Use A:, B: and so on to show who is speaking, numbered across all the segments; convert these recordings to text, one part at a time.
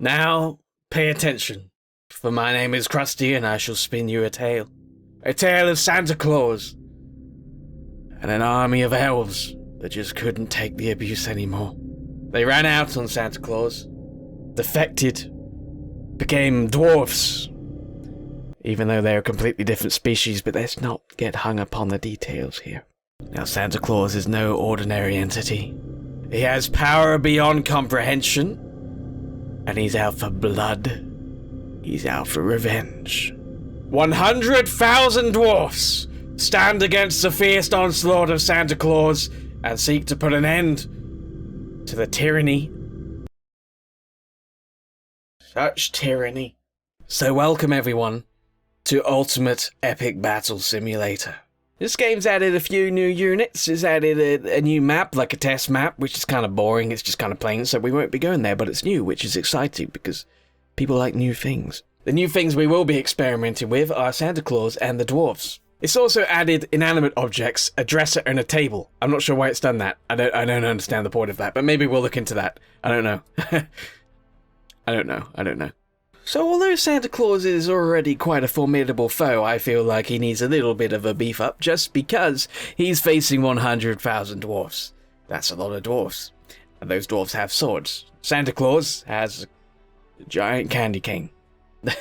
A: Now, pay attention, for my name is Krusty and I shall spin you a tale. A tale of Santa Claus and an army of elves that just couldn't take the abuse anymore. They ran out on Santa Claus, defected, became dwarfs, even though they're a completely different species, but let's not get hung up on the details here. Now, Santa Claus is no ordinary entity. He has power beyond comprehension, and he's out for blood. He's out for revenge. 100,000 dwarfs stand against the fierce onslaught of Santa Claus and seek to put an end to the tyranny. Such tyranny. So welcome everyone to Ultimate Epic Battle Simulator. This game's added a few new units. It's added a new map, like a test map, which is kind of boring. It's just kind of plain, so we won't be going there, but it's new, which is exciting because people like new things. The new things we will be experimenting with are Santa Claus and the Dwarves. It's also added inanimate objects, a dresser and a table. I'm not sure why it's done that. I don't understand the point of that, but maybe we'll look into that. I don't know. I don't know. So although Santa Claus is already quite a formidable foe, I feel like he needs a little bit of a beef up just because he's facing 100,000 dwarfs. That's a lot of dwarfs. And those dwarfs have swords. Santa Claus has a giant candy cane. It's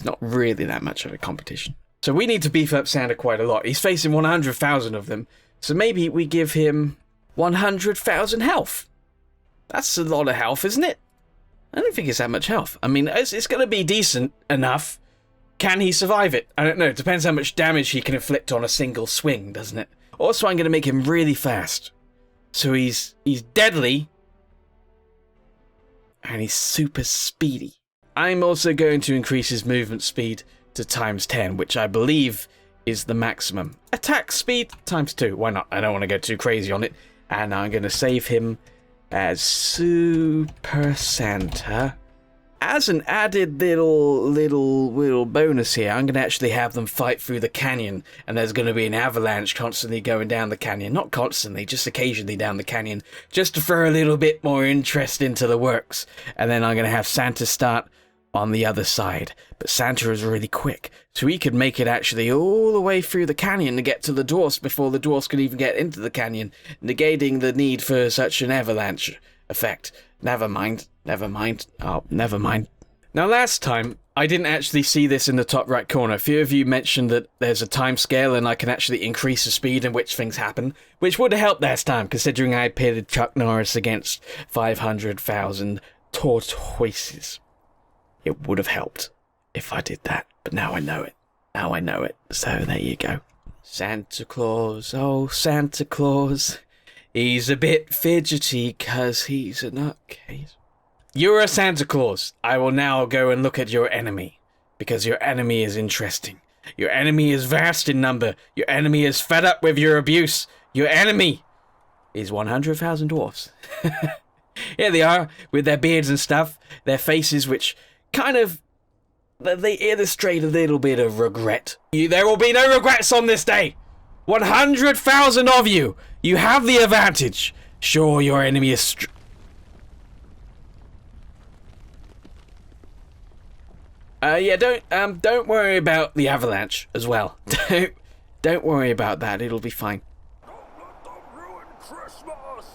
A: not really that much of a competition. So we need to beef up Santa quite a lot. He's facing 100,000 of them. So maybe we give him 100,000 health. That's a lot of health, isn't it? I don't think it's that much health. I mean, it's going to be decent enough. Can he survive it? I don't know. It depends how much damage he can inflict on a single swing, doesn't it? Also, I'm going to make him really fast. So he's deadly. And he's super speedy. I'm also going to increase his movement speed to ×10, which I believe is the maximum. Attack speed ×2. Why not? I don't want to go too crazy on it. And I'm going to save him as Super Santa. As an added little bonus here, I'm going to actually have them fight through the canyon, and there's going to be an avalanche constantly going down the canyon. Not constantly, just occasionally down the canyon, just to throw a little bit more interest into the works. And then I'm going to have Santa start on the other side. But Santa is really quick, so he could make it actually all the way through the canyon to get to the dwarfs before the dwarfs could even get into the canyon, negating the need for such an avalanche effect. Never mind. Oh, never mind. Now last time, I didn't actually see this in the top right corner. A few of you mentioned that there's a time scale and I can actually increase the speed in which things happen, which would have helped last time, considering I pitted Chuck Norris against 500,000 tortoises. It would have helped if I did that, but now I know it. So there you go. Santa Claus, oh Santa Claus. He's a bit fidgety because he's a nutcase. You're a Santa Claus. I will now go and look at your enemy, because your enemy is interesting. Your enemy is vast in number. Your enemy is fed up with your abuse. Your enemy is 100,000 dwarfs. Here they are, with their beards and stuff, their faces which kind of, they illustrate a little bit of regret. There will be no regrets on this day. 100,000 of you. You have the advantage. Sure, your enemy is don't worry about the avalanche as well. Don't worry about that. It'll be fine.
B: Don't let them ruin Christmas.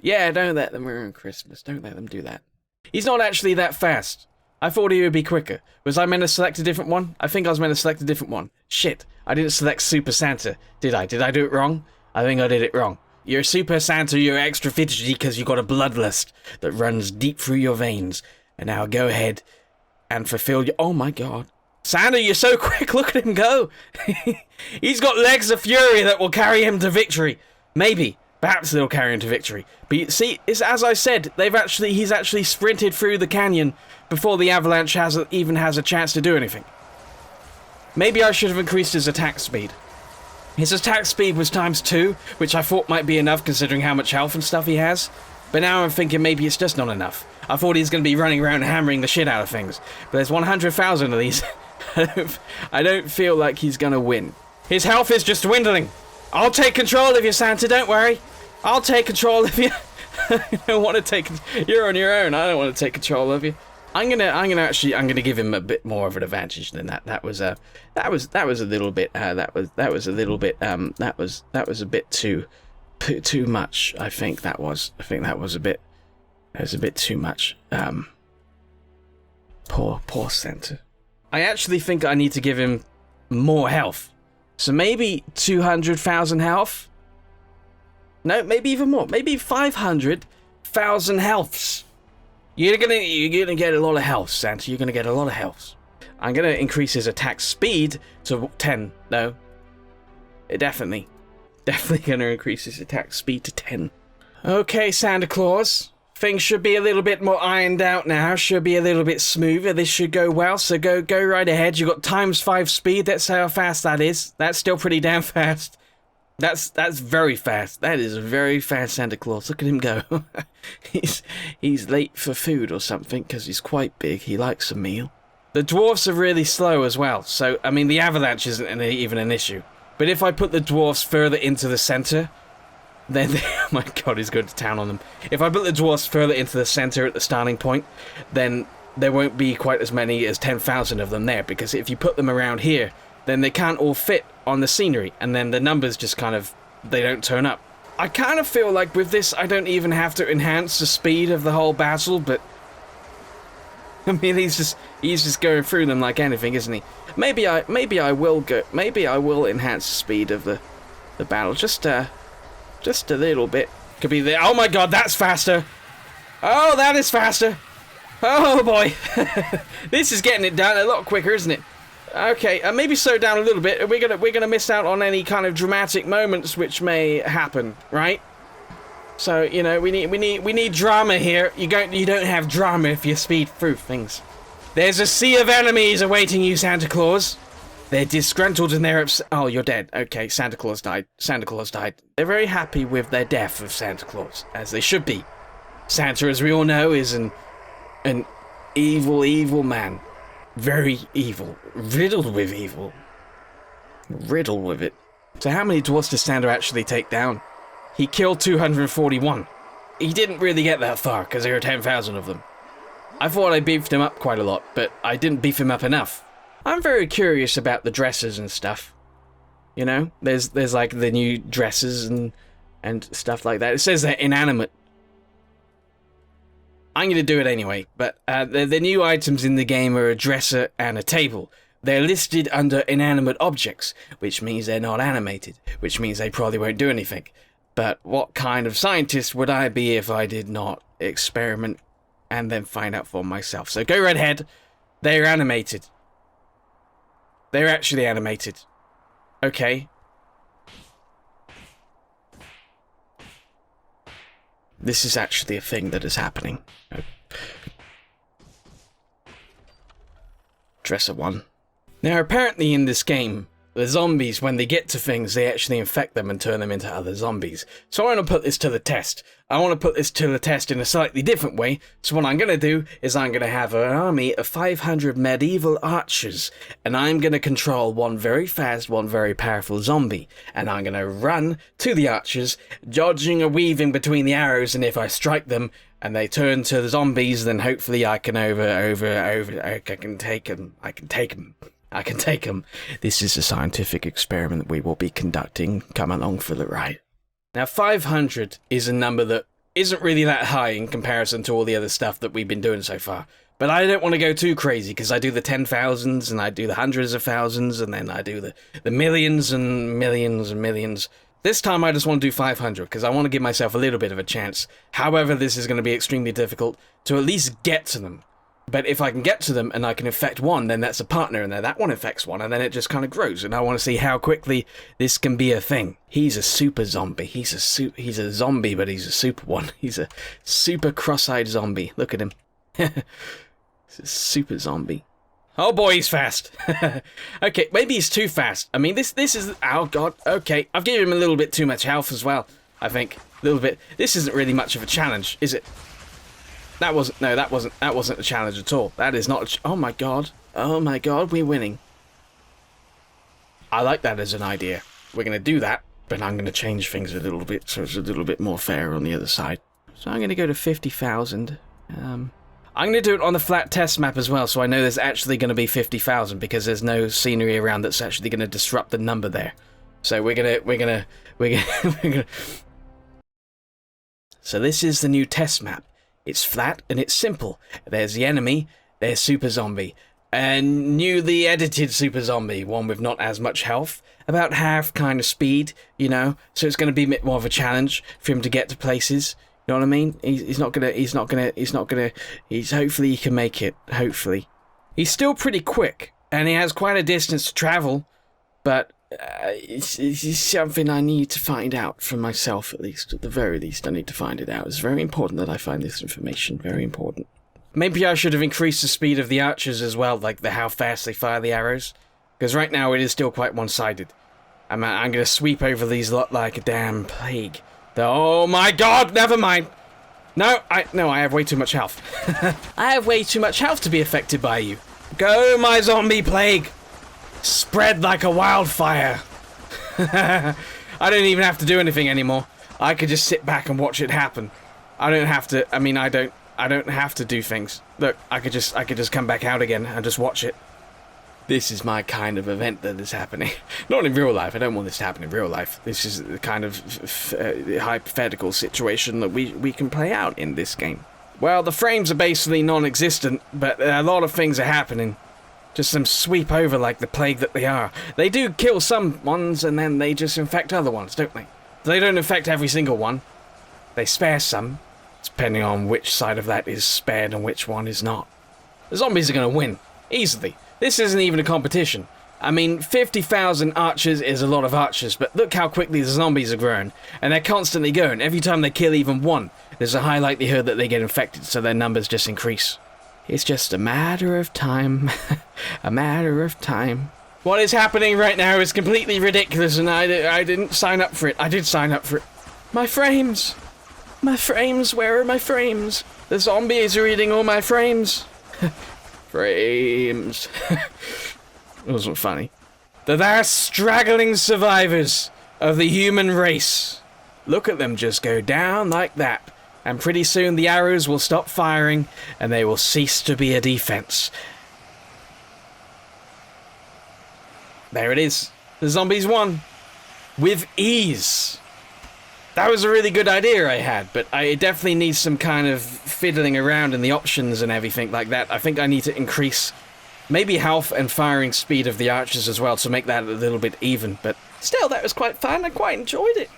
A: Yeah, don't let them ruin Christmas. Don't let them do that. He's not actually that fast. I thought he would be quicker. Was I meant to select a different one? I think I was meant to select a different one. Shit, I didn't select Super Santa, did I? Did I do it wrong? I think I did it wrong. You're Super Santa, you're extra fidgety because you got a bloodlust that runs deep through your veins. And now go ahead and fulfill your... Oh my god. Santa, you're so quick, look at him go. He's got legs of fury that will carry him to victory. Maybe. Perhaps they'll carry him to victory. But you see, it's as I said, he's actually sprinted through the canyon before the avalanche even has a chance to do anything. Maybe I should have increased his attack speed. His attack speed was ×2, which I thought might be enough considering how much health and stuff he has. But now I'm thinking maybe it's just not enough. I thought he was going to be running around hammering the shit out of things. But there's 100,000 of these. I don't feel like he's going to win. His health is just dwindling. I'll take control of you, Santa, don't worry. I'll take control of you. I don't want to take. You're on your own. I don't want to take control of you. I'm gonna give him a bit more of an advantage than that. That was a little bit a bit too much. I think that was a bit too much. Poor Santa. I actually think I need to give him more health. So maybe 200,000 health. No, maybe even more. Maybe 500,000 healths. You're gonna get a lot of health, Santa. You're gonna get a lot of health. I'm gonna increase his attack speed to 10. No, definitely gonna increase his attack speed to 10. Okay, Santa Claus. Things should be a little bit more ironed out now. Should be a little bit smoother. This should go well. So go right ahead. You got ×5 speed. That's how fast that is. That's still pretty damn fast. That's very fast. That is very fast, Santa Claus. Look at him go. he's late for food or something because he's quite big. He likes a meal. The dwarfs are really slow as well. So I mean, the avalanche isn't even an issue. But if I put the dwarfs further into the center, then oh my god, he's going to town on them. If I put the dwarfs further into the center at the starting point, then there won't be quite as many as 10,000 of them there. Because if you put them around here, then they can't all fit on the scenery, and then the numbers just kind of, they don't turn up. I kind of feel like with this, I don't even have to enhance the speed of the whole battle, but I mean, he's just going through them like anything, isn't he? Maybe I will enhance the speed of the battle, just a little bit. Could be there. Oh my god, that's faster. Oh, that is faster. Oh boy, this is getting it done a lot quicker, isn't it? Okay, maybe slow down a little bit. We're gonna miss out on any kind of dramatic moments which may happen, right? So you know, we need drama here. You don't have drama if you speed through things. There's a sea of enemies awaiting you, Santa Claus. They're disgruntled and they're upset. Oh, you're dead. Okay, Santa Claus died. Santa Claus died. They're very happy with their death of Santa Claus, as they should be. Santa, as we all know, is an evil man. Very evil. Riddled with evil. Riddled with it. So how many dwarfs does Santa actually take down? He killed 241. He didn't really get that far, because there are 10,000 of them. I thought I beefed him up quite a lot, but I didn't beef him up enough. I'm very curious about the dresses and stuff. You know? There's like the new dresses and stuff like that. It says they're inanimate. I'm going to do it anyway, but the new items in the game are a dresser and a table. They're listed under inanimate objects, which means they're not animated, which means they probably won't do anything. But what kind of scientist would I be if I did not experiment and then find out for myself? So go right ahead. They're animated. They're actually animated. Okay. This is actually a thing that is happening. Dresser 1. Now, apparently in this game, the zombies, when they get to things, they actually infect them and turn them into other zombies. So I want to put this to the test. I want to put this to the test in a slightly different way. So what I'm going to do is I'm going to have an army of 500 medieval archers. And I'm going to control one very fast, one very powerful zombie. And I'm going to run to the archers, dodging or weaving between the arrows. And if I strike them and they turn to the zombies, then hopefully I can I can take them. I can take them. This is a scientific experiment that we will be conducting. Come along for the ride. Now, 500 is a number that isn't really that high in comparison to all the other stuff that we've been doing so far. But I don't want to go too crazy, because I do the 10,000s, and I do the hundreds of thousands, and then I do the millions and millions and millions. This time I just want to do 500, because I want to give myself a little bit of a chance. However, this is going to be extremely difficult to at least get to them. But if I can get to them and I can infect one, then that's a partner, and then that one infects one, and then it just kind of grows. And I want to see how quickly this can be a thing. He's a super zombie. He's a zombie, but he's a super one. He's a super cross-eyed zombie. Look at him. He's a super zombie. Oh boy, he's fast. Okay, maybe he's too fast. I mean, this is... Oh god, okay. I've given him a little bit too much health as well, I think. A little bit. This isn't really much of a challenge, is it? That wasn't a challenge at all. That is not oh my god, we're winning. I like that as an idea. We're going to do that, but I'm going to change things a little bit so it's a little bit more fair on the other side. So I'm going to go to 50,000. I'm going to do it on the flat test map as well, so I know there's actually going to be 50,000 because there's no scenery around that's actually going to disrupt the number there. So we're gonna. So this is the new test map. It's flat and it's simple. There's the enemy, there's Super Zombie. And newly edited Super Zombie, one with not as much health, about half kind of speed, you know, so it's going to be a bit more of a challenge for him to get to places, you know what I mean? He's hopefully he can make it, hopefully. He's still pretty quick, and he has quite a distance to travel, but it's something I need to find out for myself, at least, at the very least I need to find it out. It's very important that I find this information, very important. Maybe I should have increased the speed of the archers as well, like how fast they fire the arrows. Because right now it is still quite one-sided. I'm going to sweep over these lot like a damn plague. Oh my god, never mind! No, I have way too much health. I have way too much health to be affected by you. Go, my zombie plague! Spread like a wildfire. I don't even have to do anything anymore. I could just sit back and watch it happen. I don't have to, I don't have to do things. Look, I could just come back out again and just watch it. This is my kind of event that is happening. Not in real life. I don't want this to happen in real life. This is the kind of hypothetical situation that we can play out in this game. Well, the frames are basically non-existent, but a lot of things are happening. Just some sweep over like the plague that they are. They do kill some ones and then they just infect other ones, don't they? They don't infect every single one. They spare some. Depending on which side of that is spared and which one is not. The zombies are going to win. Easily. This isn't even a competition. 50,000 archers is a lot of archers, but look how quickly the zombies are growing. And they're constantly going. Every time they kill even one, there's a high likelihood that they get infected, so their numbers just increase. It's just a matter of time. A matter of time. What is happening right now is completely ridiculous, and I didn't sign up for it. I did sign up for it. My frames! My frames, where are my frames? The zombies are eating all my frames. Frames. It wasn't funny. The last straggling survivors of the human race. Look at them just go down like that. And pretty soon the arrows will stop firing and they will cease to be a defense. There it is. The zombies won. With ease. That was a really good idea I had, but it definitely needs some kind of fiddling around in the options and everything like that. I think I need to increase maybe health and firing speed of the archers as well to make that a little bit even, but still, that was quite fun. I quite enjoyed it.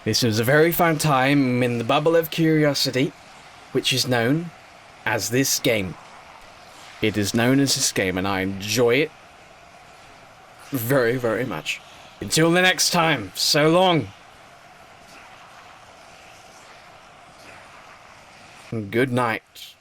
A: This was a very fun time in the bubble of curiosity, which is known as this game. It is known as this game, and I enjoy it very, very much. Until the next time, so long. Good night.